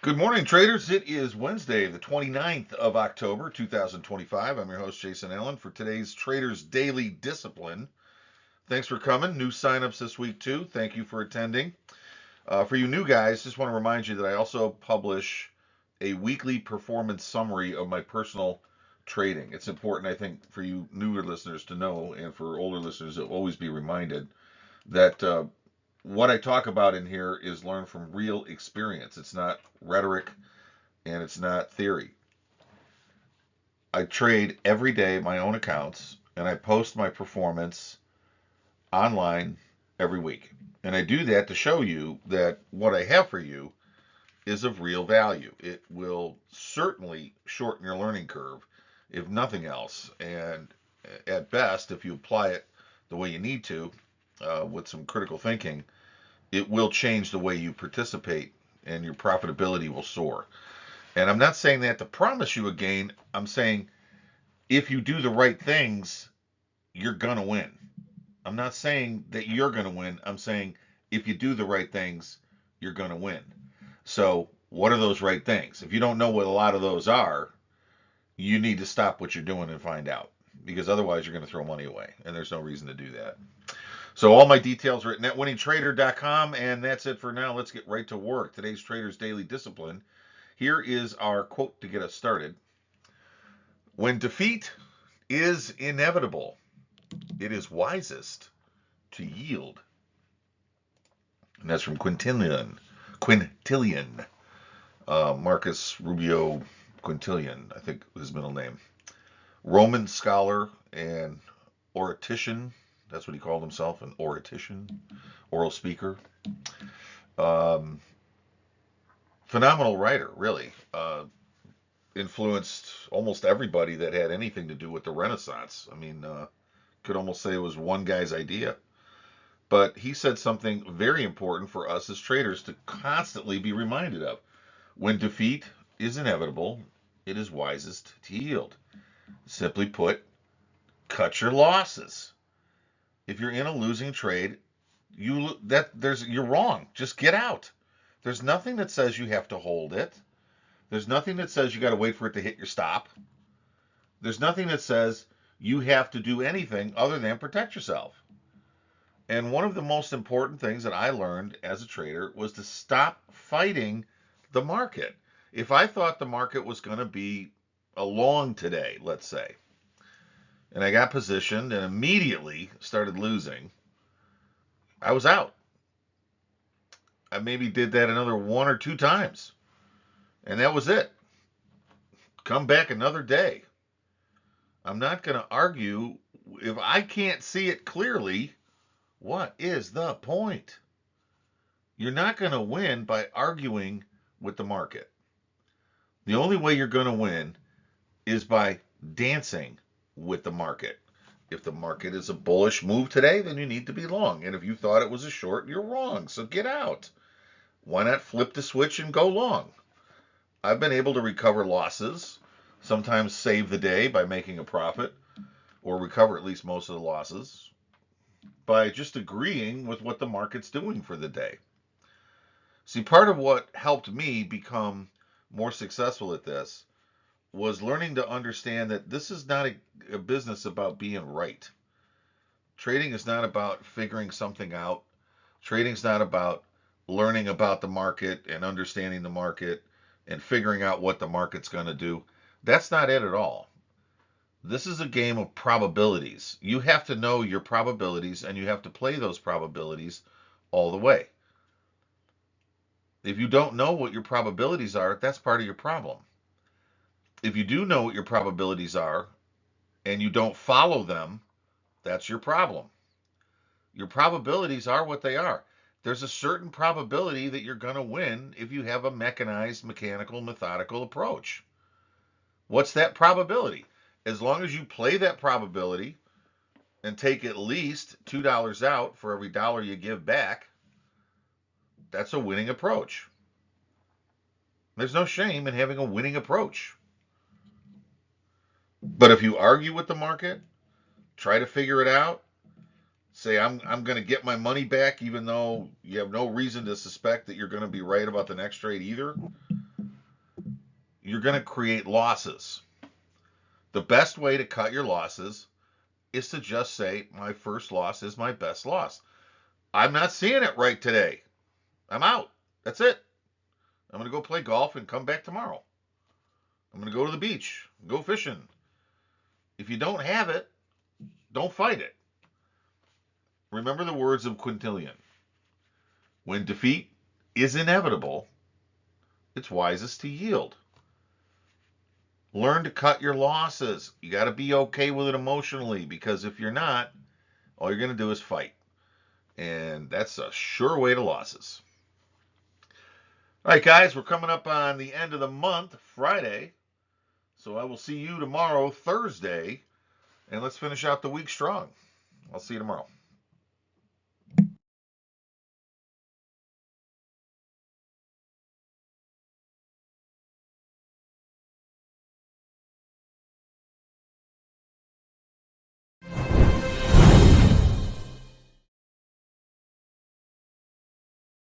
Good morning, traders. It is Wednesday, the 29th of October, 2025. I'm your host, Jason Allen, for today's Traders Daily Discipline. Thanks for coming. New signups this week, too. Thank you for attending. For you new guys, just want to remind you that I also publish a weekly performance summary of my personal trading. It's important, I think, for you newer listeners to know, and for older listeners to always be reminded that what I talk about in here is learned from real experience. It's not rhetoric and it's not theory. I trade every day my own accounts and I post my performance online every week. And I do that to show you that what I have for you is of real value. It will certainly shorten your learning curve, if nothing else. And at best, if you apply it the way you need to, with some critical thinking, it will change the way you participate and your profitability will soar. And I'm not saying that to promise you a gain. I'm saying if you do the right things, you're going to win. I'm not saying that you're going to win. I'm saying if you do the right things, you're going to win. So, what are those right things? If you don't know what a lot of those are, you need to stop what you're doing and find out, because otherwise you're going to throw money away, and there's no reason to do that. So all my details are at netwinningtrader.com, and that's it for now. Let's get right to work. Today's Trader's Daily Discipline. Here is our quote to get us started. When defeat is inevitable, it is wisest to yield. And that's from Quintilian. Quintilian. Marcus Rubio Quintilian, I think his middle name. Roman scholar and oratician. That's what he called himself, an oratician, oral speaker. Um, Phenomenal writer, really. Influenced almost everybody that had anything to do with the Renaissance. I mean, could almost say it was one guy's idea. But he said something very important for us as traders to constantly be reminded of. When defeat is inevitable, it is wisest to yield. Simply put, cut your losses. If you're in a losing trade, you're wrong. Just get out. There's nothing that says you have to hold it. There's nothing that says you got to wait for it to hit your stop. There's nothing that says you have to do anything other than protect yourself. And one of the most important things that I learned as a trader was to stop fighting the market. If I thought the market was going to be a long today, let's say, and I got positioned and immediately started losing, I was out. I maybe did that another one or two times, and that was it. Come back another day. I'm not going to argue. If I can't see it clearly, what is the point? You're not going to win by arguing with the market. The only way you're going to win is by dancing with the market. If the market is a bullish move today, then you need to be long. And if you thought it was a short, you're wrong. So get out. Why not flip the switch and go long? I've been able to recover losses, sometimes save the day by making a profit, or recover at least most of the losses by just agreeing with what the market's doing for the day. See, part of what helped me become more successful at this was learning to understand that this is not a business about being right. Trading is not about figuring something out. Trading is not about learning about the market and understanding the market and figuring out what the market's going to do. That's not it at all. This is a game of probabilities. You have to know your probabilities and you have to play those probabilities all the way. If you don't know what your probabilities are, that's part of your problem. If you do know what your probabilities are and you don't follow them, that's your problem. Your probabilities are what they are. There's a certain probability that you're going to win if you have a mechanized, mechanical, methodical approach. What's that probability? As long as you play that probability and take at least $2 out for every dollar you give back, that's a winning approach. There's no shame in having a winning approach. But if you argue with the market, try to figure it out, say I'm going to get my money back even though you have no reason to suspect that you're going to be right about the next trade either, you're going to create losses. The best way to cut your losses is to just say, my first loss is my best loss. I'm not seeing it right today. I'm out. That's it. I'm going to go play golf and come back tomorrow. I'm going to go to the beach, go fishing. If you don't have it, don't fight it. Remember the words of Quintilian. When defeat is inevitable, it's wisest to yield. Learn to cut your losses. You got to be okay with it emotionally, because if you're not, all you're going to do is fight. And that's a sure way to losses. All right, guys, we're coming up on the end of the month, Friday. So I will see you tomorrow, Thursday, and let's finish out the week strong. I'll see you tomorrow.